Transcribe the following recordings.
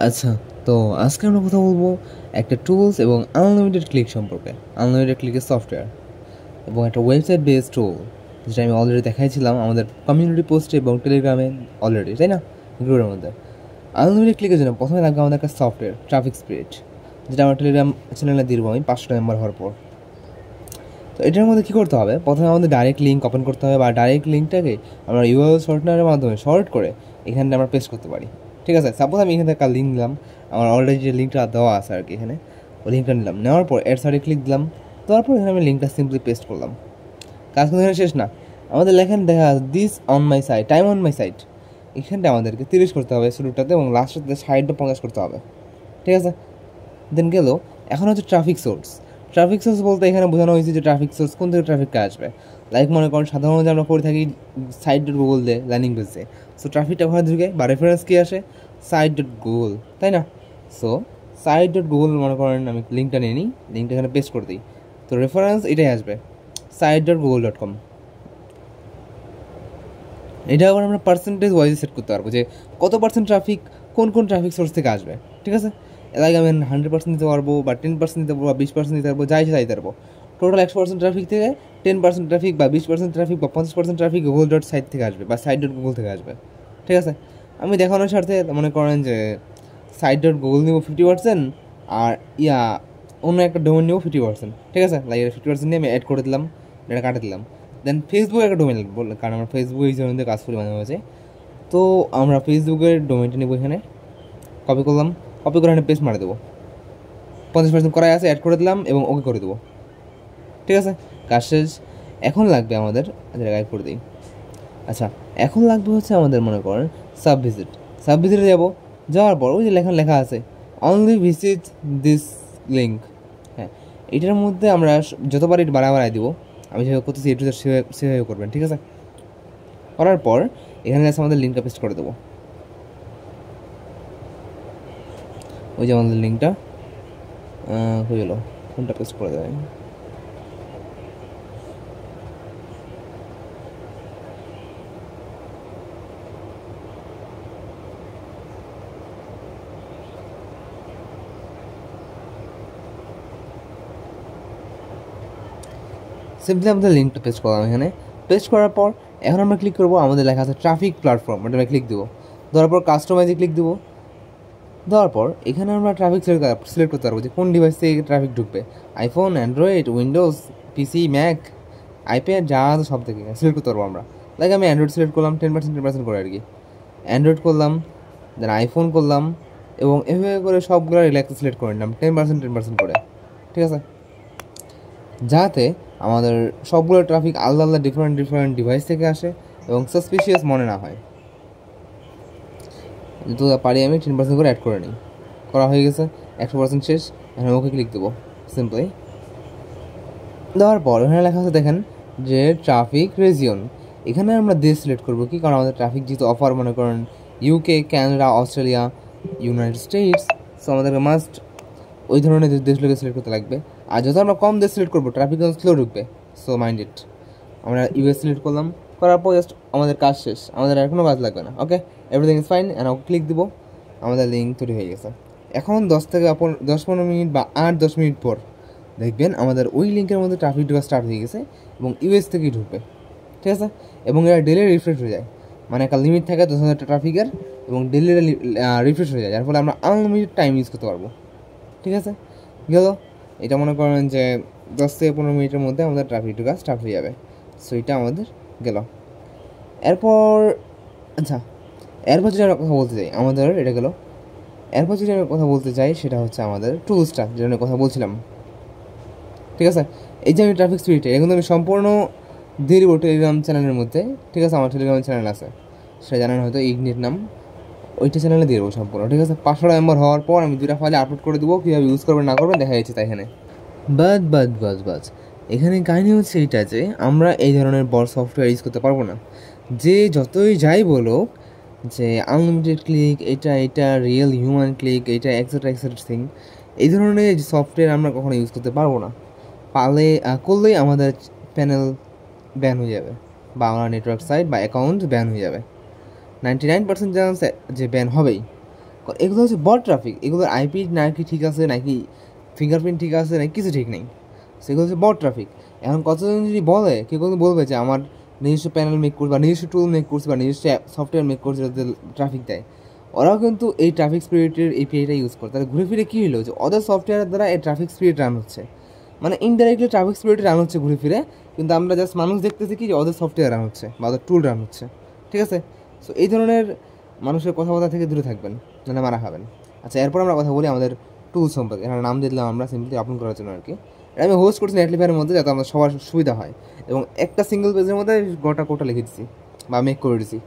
আচ্ছা, তো আজকে আমরা কথা বলবো একটা টুলস এবং আনলিমিটেড ক্লিক সম্পর্কে। আনলিমিটেড ক্লিকের সফটওয়্যার এবং একটা ওয়েবসাইট বেসড টুল, যেটা আমি অলরেডি দেখাইছিলাম আমাদের কমিউনিটি পোস্টে এবং টেলিগ্রামে অলরেডি, তাই না, গ্রুপের মধ্যে। আনলিমিটেড ক্লিকের জন্য প্রথমে লাগবে আমাদের একটা সফটওয়্যার, ট্রাফিক স্পিরিট, যেটা আমার টেলিগ্রাম চ্যানেলে দিয়ে দেবো আমি 500 মেম্বার হওয়ার পর। তো এটার মধ্যে কী করতে হবে, প্রথমে আমাদের ডাইরেক্ট লিঙ্ক ওপেন করতে হবে, বা ডাইরেক্ট লিঙ্কটাকে আমরা ইউআরএল শর্টনারের মাধ্যমে শর্ট করে এখানে আমরা পেস্ট করতে পারি। ঠিক আছে, সাপোজ আমি এখানে একটা লিঙ্ক দিলাম, আমার অলরেডি যে লিঙ্কটা দেওয়া আছে আর কি, এখানে ওই লিঙ্কটা নিলাম, নেওয়ার পর এর সাইডে ক্লিক দিলাম, দেওয়ার পর এখানে আমি লিঙ্কটা সিম্পলি পেস্ট করলাম। কাজ কিন্তু এখানে শেষ না, আমাদের লেখেন দেখা this on my site, time on my site, এখানটা আমাদেরকে 30 করতে হবে শুরুটাতে, এবং লাস্টটাতে 60-50 করতে হবে। ঠিক আছে, দেন গেল। এখন হচ্ছে ট্রাফিক সোর্স। ট্রাফিক সোর্স বলতে এখানে বোঝানো হয়েছে যে ট্রাফিক সোর্স কোন থেকে ট্রাফিকটা আসবে। লাইক মনে করেন সাধারণত আমরা করে থাকি সাইট ডট গুগল দিয়ে, ল্যান্ডিং পেজ দিয়ে। সো ট্রাফিকটা ওখানে ঢুকে বা রেফারেন্স কী আসে, সাইট ডট গুগল, তাই না? সো সাইট ডট গুগল মনে করেন আমি লিঙ্কটা নিয়ে নিই, লিঙ্কটা এখানে পেস্ট করে দিই, তো রেফারেন্স এটাই আসবে, site.google.com। এটা আবার আমরা পার্সেন্টেজ ওয়াইজ সেট করতে পারবো যে কত পার্সেন্ট ট্রাফিক কোন কোন ট্রাফিক সোর্স থেকে আসবে। ঠিক আছে, এর আগে আমি 100% দিতে পারবো, বা 10% দিতে পারবো, বা 20% দিতে পারবো, যাই চাইতে পারবো। টোটাল 100% ট্রাফিক থেকে 10% ট্রাফিক বা 20% ট্রাফিক বা 50% ট্রাফিক গুগল ডট সাইট থেকে আসবে, বা সাইট ডট গুগল থেকে আসবে। ঠিক আছে, আমি দেখানোর স্বার্থে মনে করেন যে সাইট ডট গুগল নিব 50%, আর অন্য একটা ডোমেন নিব 50%। ঠিক আছে, লাইক 50% নিয়ে আমি অ্যাড করে দিলাম, এটা কাটে দিলাম। দেন ফেসবুক একটা ডোমেন বললাম, কারণ আমরা ফেসবুক এই জন্য কাজ করি মাঝে মাঝে। তো আমরা ফেসবুকের ডোমেনটা নেবো, এখানে কপি করলাম, কপি করে এখানে পেস্ট মারে দেবো, 50% করাই আছে, অ্যাড করে দিলাম এবং ওকে করে দেবো। ঠিক আছে, কাজ শেষ। এখন লাগবে আমাদের, গাইড করে দিই। আচ্ছা, এখন লাগবে হচ্ছে আমাদের মনে করেন সাব ভিজিট। সাব ভিজিটে যাবো, যাওয়ার পর ওই যে লেখা আছে অনলি ভিজিট দিস লিঙ্ক। হ্যাঁ, এটার মধ্যে আমরা যতবার এটা বাড়ায় দিব, আমি যেভাবে করতেছি একটু সেভাবে করবেন। ঠিক আছে, করার পর এখানে আছে আমাদের লিঙ্কটা পেস্ট করে দেবো, ওই যে আমাদের লিঙ্কটা হয়ে গেলো, কোনটা পেস্ট করে দেয়। সিম্পলি আমাদের লিঙ্কটা পেস্ট করলাম এখানে। পেস্ট করার পর এখন আমরা ক্লিক করবো, আমাদের লেখা আছে ট্রাফিক প্ল্যাটফর্ম, এটা আমরা ক্লিক দেবো। দেওয়ার পর কাস্টমাইজে ক্লিক দেবো। দেওয়ার পর এখানে আমরা ট্রাফিক সিলেক্ট করতে পারবো যে কোন ডিভাইস থেকে ট্রাফিক ঢুকবে, আইফোন, অ্যান্ড্রয়েড, উইন্ডোজ, পিসি, ম্যাক, আইপ্যাড, যা আছে সব থেকে সিলেক্ট করতে পারবো আমরা। লাইক আমি অ্যান্ড্রয়েড সিলেক্ট করলাম, 10% করে আর কি, অ্যান্ড্রয়েড করলাম, দেন আইফোন করলাম, এবং এভাবে করে সবগুলো রিল্যাক্স সিলেক্ট করে নিলাম 10% করে। ঠিক আছে, যাতে আমাদের সবগুলো ট্রাফিক আলাদা আলাদা ডিফারেন্ট ডিভাইস থেকে আসে এবং সাসপিশিয়াস মনে না হয়। তো পারি আমি 10% করে অ্যাড করে নিই, করা হয়ে গেছে, 100% শেষ। এখন ওকে ক্লিক দেবো সিম্পলি। দেওয়ার পর এখানে লেখা আছে দেখেন যে ট্রাফিক রিজিয়ন, এখানে আমরা দেশ সিলেক্ট করবো কি, কারণ আমাদের ট্রাফিক যেহেতু অফার মনে করেন UK, Canada, Australia, United states, so আমাদেরকে মাস্ট ওই ধরনের দেশগুলোকে সিলেক্ট করতে লাগবে। আর যত আমরা কম দেশ সিলেক্ট করবো ট্রাফিক স্লো ঢুকবে, সো মাইন্ড ইট। আমরা ইউএস সিলেক্ট করলাম, করার পর জাস্ট আমাদের কাজ শেষ, আমাদের আর কোনো কাজ লাগবে না। Okay, everything is fine, and okay click দিব, আমাদের লিঙ্ক তৈরি হয়ে গেছে। এখন 10-15 মিনিট বা 8-10 মিনিট পর দেখবেন আমাদের ওই লিঙ্কের মধ্যে ট্রাফিক ঢোকা স্টার্ট হয়ে গেছে এবং ইউএস থেকেই ঢুকবে। ঠিক আছে, এবং এরা ডেলি রিফ্রেশ হয়ে যায়, মানে একটা লিমিট থাকে 10,000 ট্রাফিকের, এবং ডেলি রিফ্রেশ হয়ে যায়, যার ফলে আমরা আনলিমিটেড টাইম ইউজ করতে পারবো। ঠিক আছে, গেল। এটা মনে করেন যে 10-15 মিনিটের মধ্যে আমাদের ট্রাফিক ঢোকা স্টার্ট হয়ে যাবে। সো এটা আমাদের গেল। এরপর আচ্ছা, এরপর যেটা কথা বলতে চাই আমাদের এটা গেল। এরপর যেটা কথা বলতে চাই সেটা হচ্ছে আমাদের টুলসটা, যেটা নিয়ে কথা বলছিলাম। ঠিক আছে, এই যে আমি ট্রাফিক স্পিরিট, এখন আমি সম্পূর্ণ দিয়ে দেবো টেলিগ্রাম চ্যানেলের মধ্যে। ঠিক আছে, আমার টেলিগ্রাম চ্যানেল আছে, সেটা জানেন হয়তো, ইগনিট নাম, ওইটা চ্যানেলে দিয়ে দেবো সম্পূর্ণ। ঠিক আছে, 500 মেম্বার হওয়ার পর আমি 2টা ফাইলে আপলোড করে দেবো, কীভাবে ইউজ করবেন না করবেন দেখা যাচ্ছে তাই এখানে। বাস এখানে কাহিনী হচ্ছে এইটা যে আমরা এই ধরনের বড় সফটওয়্যার ইউজ করতে পারবো না। যে যতই যাই বলো যে আনলিমিটেড ক্লিক, এটা রিয়েল হিউম্যান ক্লিক, এটা এক্সেট্রা থিং, এই ধরনের সফটওয়্যার আমরা কখনো ইউজ করতে পারবো না। করলেই আমাদের প্যানেল ব্যান হয়ে যাবে, বা আমার নেটওয়ার্ক সাইট বা অ্যাকাউন্ট ব্যান হয়ে যাবে। 99% চান্স যে ব্যান হবেই। এগুলো হচ্ছে বট ট্রাফিক, এগুলোর আইপি নাকি ঠিক আছে নাকি ফিঙ্গারপ্রিন্ট ঠিক আছে নাকি কিছু ঠিক নেই, সেগুলো হচ্ছে বট ট্রাফিক। এখন কতজন যদি বলে, কেউ কোনো বলবে যে আমার নিজস্ব প্যানেল মেক করছে বা নিজস্ব টুল মেক করছে বা নিজস্ব সফটওয়্যার মেক করছে যাতে ট্রাফিক দেয়, ওরাও কিন্তু এই ট্রাফিক স্পিরিটের এপিআইটা ইউজ করে। তাহলে ঘুরে ফিরে কী হলো যে ওদের সফটওয়্যারের দ্বারা এই ট্রাফিক স্পিরিট রান হচ্ছে, মানে ইনডাইরেক্টলি ট্রাফিক স্পিরিট রান হচ্ছে ঘুরে ফিরে, কিন্তু আমরা জাস্ট মানুষ দেখতেছি কি যে ওদের সফটওয়্যার রান হচ্ছে বা ওদের টুল রান হচ্ছে। ঠিক আছে, সো এই ধরনের মানুষের কথাবার্তা থেকে দূরে থাকবেন, নাহলে মারা খাবেন। আচ্ছা, এরপর আমরা কথা বলি আমাদের টুলস সম্পর্কে। এখানে নাম দিলাম আমরা সিম্পলি আপলোড করার জন্য আর কি। এটা আমি হোস্ট করছি নেটলিফায়ারের মধ্যে, যাতে আমার সবার সুবিধা হয়, এবং একটা সিঙ্গেল পেজের মধ্যে গোটা কোটা লিখে দিচ্ছি বা মেক করে দিচ্ছি।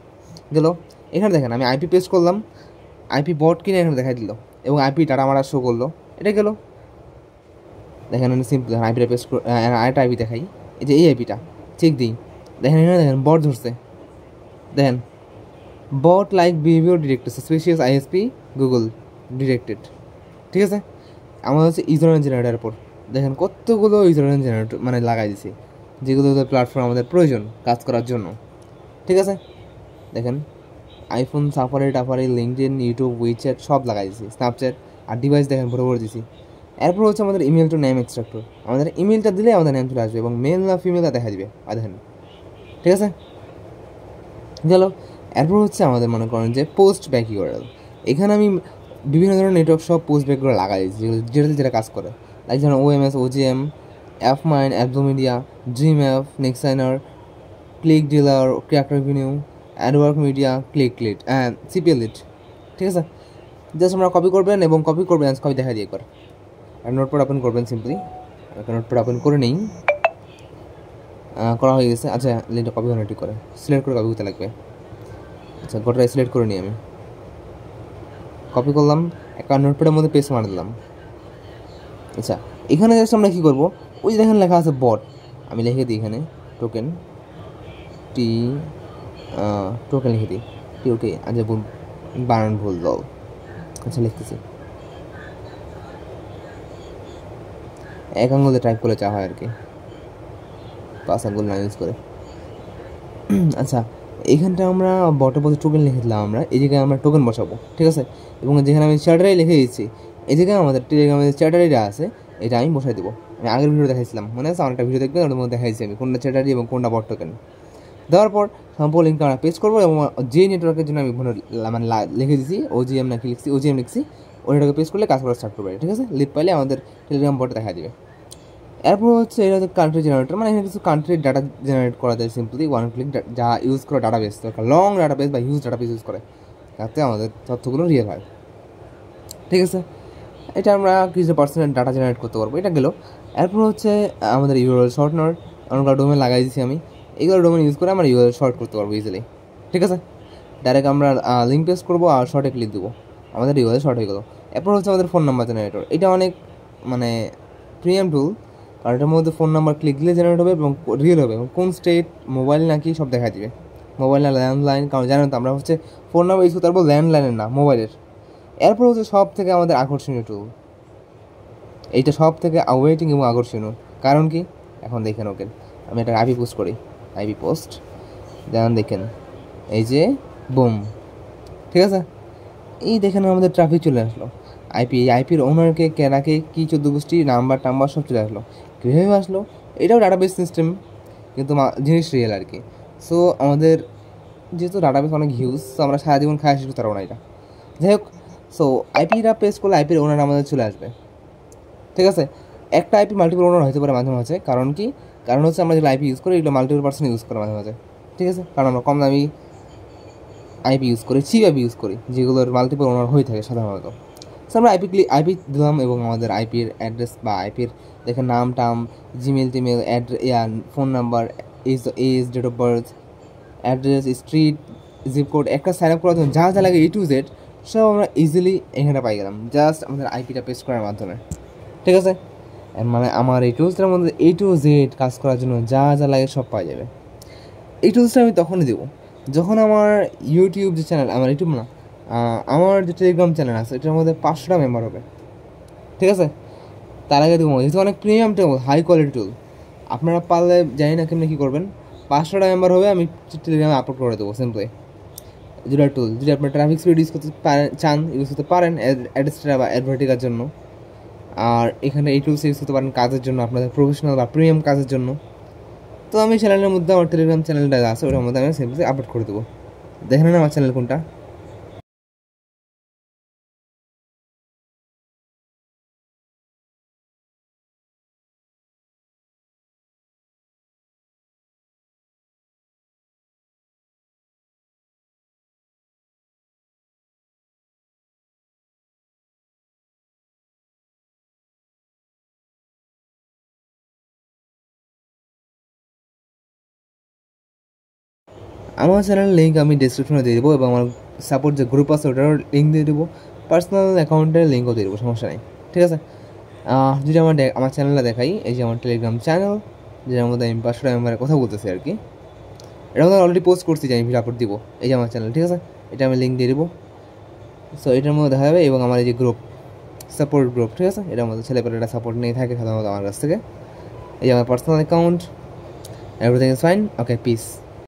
গেলো, এখানে দেখেন আমি আইপি পেস্ট করলাম, আইপি বট কিনে এখানে দেখাই দিল, এবং আইপি ডাটা আমার শো করলো। এটা গেলো, দেখেন আমি সিম্পল আইপিটা পেস্ট আরেকটা আইপি দেখাই। এই যে এই আইপিটা চেক দিই, দেখেন এখানে দেখেন বট ধরছে, দেখেন bot like behaviour detected suspicious ISP Google detected. ঠিক আছে, আমার হচ্ছে ইউজার জেনারেটার পর দেখেন কতগুলো ইউজার জেনারেটর মানে লাগাই দিছি, যেগুলো প্ল্যাটফর্ম আমাদের প্রয়োজন কাজ করার জন্য। ঠিক আছে, দেখেন আইফোন, সাফারি টাফারি, লিঙ্কডইন, ইউটিউব, উইচ্যাট সব লাগাই দিছি, স্ন্যাপচ্যাট, আর ডিভাইস দেখেন ভরে ভরে দিছি। এরপর হচ্ছে আমাদের ইমেল টু নেম এক্সট্রাক্টর, আমাদের ইমেলটা দিলে আমাদের নেম চলে আসবে এবং মেল না ফিমেলটা দেখা দিবে দেখেন। ঠিক আছে, গেল। এরপর হচ্ছে আমাদের মনে করেন যে পোস্ট ব্যাক ইউআরএল, এখানে আমি বিভিন্ন ধরনের নেটওয়ার্ক সব পোস্ট ব্যাক করে লাগাই দিচ্ছি, যেটাতে যেটা কাজ করে, লাইক যেমন ওএমএস, ওজিএম, অ্যাপ মাইন, অ্যাপজোমিডিয়া, ড্রিম অ্যাপ, নেক্সাইনার, click dealer, crack revenue, adwork media, click lead and CPL lead. ঠিক আছে, জাস্ট আমরা কপি করবেন এবং কপি করবেন, কপি দেখা দিয়ে করে আর নোটপ্যাড ওপেন করবেন সিম্পলি। নোটপ্যাড ওপেন করে নেই, করা হয়ে গেছে। আচ্ছা, লিঙ্কটা কপি করাটি করে সিলেক্ট করে কপি করতে লাগবে। আচ্ছা, গোটাটা সিলেক্ট করে নিই আমি, কপি করলাম, একটা নোটপ্যাডের মধ্যে পেস্ট মার দিলাম। আচ্ছা, এখানে জাস্ট আমরা কী করবো, ওই যে দেখেন লেখা আছে বট, আমি লিখে দিই এখানে টোকেন টোকেন লিখে দিই টি ওকে। আচ্ছা, বানান ভুল দাও। আচ্ছা, লিখতেছি, এক আঙুলে টাইপ করে চা হয় আর কি, 5 আঙুল না ইউজ করে। আচ্ছা, এইখানটা আমরা বটের বলতে টোকেন লিখে দিলাম, আমরা এই জায়গায় আমরা টোকেন বসাবো। ঠিক আছে, এবং যেখানে আমি চ্যাটারি লিখে দিচ্ছি, এই জায়গায় আমাদের টেলিগ্রামের চ্যাটারিটা আছে, এটা আমি বসাই দেবো। আমি আগের ভিডিও দেখাইছিলাম, মনে আছে অনেকটা ভিডিও দেখবেন, ওটার মধ্যে দেখাইছি আমি কোনটা চ্যাটারি এবং কোনটা বট টোকেন। দেওয়ার পর সম্পূর্ণ লিঙ্কটা আমরা পেস্ট করবো, এবং যে নেটওয়ার্কের জন্য আমি মানে লিখে দিচ্ছি ওজিএম নাকি লিখছি, ওজিএম লিখছি, ওই নেটওয়ার্কে পেস্ট করলে কাজ করা স্টার্ট করবে। ঠিক আছে, লিড পাইলে আমাদের টেলিগ্রাম বটে দেখা দেবে। এরপর হচ্ছে এটা হচ্ছে কান্ট্রি জেনারেটর, মানে এখানে কিছু কান্ট্রির ডাটা জেনারেট করা যায় সিম্পলি ওয়ান ক্লিক, যা ইউজ করে ডাটাবেস দরকার, লং ডাটাবেস বা হিউজ ডাটাবেস ইউজ করে, যাতে আমাদের তথ্যগুলো রিয়েল হয়। ঠিক আছে, এটা আমরা কিছু পার্সেন্ট ডাটা জেনারেট করতে পারবো, এটা গেলো। এরপর হচ্ছে আমাদের ইউআরএল শর্টনার, অনেকগুলো ডোমেন লাগাই দিচ্ছি আমি, এইগুলো ডোমেন ইউজ করে আমরা ইউআরএল শর্ট করতে পারবো ইজিলি। ঠিক আছে, ডাইরেক্ট আমরা লিঙ্ক পেস্ট করবো আর শর্টে ক্লিক দেবো, আমাদের ইউআরএল শর্ট হয়ে গেলো। এরপর হচ্ছে আমাদের ফোন নাম্বার জেনারেটর, এটা অনেক মানে প্রিমিয়াম টুল, কারণ এটার মধ্যে ফোন নাম্বার ক্লিক দিলে জেনারেট হবে এবং রিয়েল হবে, এবং কোন স্টেট, মোবাইল নাকি সব দেখা দিবে, মোবাইল না ল্যান্ডলাইন, কারণ জানেন তো আমরা হচ্ছে ফোন নাম্বার ইউজ করতে পারবো ল্যান্ডলাইনের না, মোবাইলের। এরপর হচ্ছে সব থেকে আমাদের আকর্ষণীয় টুল, এইটা সব থেকে ওয়েটিং এবং আকর্ষণীয়, কারণ কি এখন দেখেন। ওকে, আমি একটা আইপি পোস্ট করি, আইপি পোস্ট যেমন দেখেন, এই যে বুম। ঠিক আছে, এই দেখেন আমাদের ট্রাফিক চলে আসলো, আইপির ওনারকে কেনাকে কী 14 গোষ্ঠী নাম্বার টাম্বার সব চলে আসলো। কীভাবে আসলো, এটাও ডাটাবেস সিস্টেম, কিন্তু জিনিস রিয়েল আর কি। সো আমাদের যেহেতু ডাটাবেস অনেক হিউজ, তো আমরা সারা জীবন খাওয়া শেষ করতে পারবো না এটা। যাই হোক, সো আইপিটা পেস্ট করলে আইপির ওনার আমাদের চলে আসবে। ঠিক আছে, একটা আইপি মাল্টিপল ওনার হতে পারে মাঝে মাঝে, কারণ কি, কারণ হচ্ছে আমরা যেগুলো আইপি ইউজ করি এগুলো মাল্টিপল পার্সন ইউজ করে মাঝে মাঝে। ঠিক আছে, কারণ আমরা কম দামি আইপি ইউজ করি, চিপ আইপি ইউজ করি, যেগুলোর মাল্টিপল ওনার হয়ে থাকে সাধারণত। সো আমরা আইপি দিলাম, এবং আমাদের আইপির অ্যাড্রেস বা আইপির দেখেন নাম টাম, জিমেল টিমেল, phone number, age, date of birth, address, street, zip code, একটা সাইন আপ করার জন্য যা যা লাগে A to Z সব আমরা ইজিলি এখানে পাই গেলাম, জাস্ট আমাদের আইপিটা পেস্ট করার মাধ্যমে। ঠিক আছে, মানে আমার এই টুলসটার মধ্যে A to Z কাজ করার জন্য যা যা লাগে সব পাওয়া যাবে। এই টুলসটা আমি তখনই দেবো যখন আমার ইউটিউব যে চ্যানেল, আমার ইউটিউব না, আমার যে টেলিগ্রাম চ্যানেল আছে এটার মধ্যে 500টা মেম্বার হবে। ঠিক আছে, তার আগে দেবো, যেহেতু অনেক প্রিমিয়াম টুল, হাই কোয়ালিটি টুল, আপনারা পারলে জানি না কেমনি কী করবেন, 500টা মেম্বার হবে, আমি টেলিগ্রামে আপলোড করে দেবো সিম্পলি। জুলার টুল যদি আপনার ট্রাফিক স্পিড ইউজ করতে চান ইউজ করতে পারেন অ্যাডস্ট্রা বা অ্যাডভার্টিকার জন্য। আর এখানে এই টুলস ইউজ করতে পারেন কাজের জন্য, আপনাদের প্রফেশনাল বা প্রিমিয়াম কাজের জন্য। তো আমি চ্যানেলের মধ্যে আমার টেলিগ্রাম চ্যানেলটা আছে, ওটার মধ্যে আমি সিম্পলি আপলোড করে দেবো। দেখেন না আমার চ্যানেল কোনটা। আমার চ্যানেলের লিঙ্ক আমি ডিসক্রিপশনে দিয়ে দেবো, এবং আমার সাপোর্ট যে গ্রুপ আছে ওটারও লিঙ্ক দিয়ে দেবো, পার্সোনাল অ্যাকাউন্টের লিঙ্কও দিয়ে দেবো, সমস্যা নেই, ঠিক আছে। যদি আমার চ্যানেলটা দেখাই, এই যে আমার টেলিগ্রাম চ্যানেল, যেটার মধ্যে আমি 500 মেম্বারের কথা বলতেছি আর কি, এটার মধ্যে অলরেডি পোস্ট করছি যে আমি ভিডিও আপলোড দিব। এই যে আমার চ্যানেল, ঠিক আছে, এটা আমি লিঙ্ক দিয়ে দেবো। সো এটার মধ্যে দেখা যাবে, এবং আমার এই যে গ্রুপ, সাপোর্ট গ্রুপ, ঠিক আছে, এটার মধ্যে ছেলেপেলেরা সাপোর্ট নিয়ে থাকে সাধারণত আমার কাছ থেকে। এই যে আমার personal account, everything is fine, okay, piece.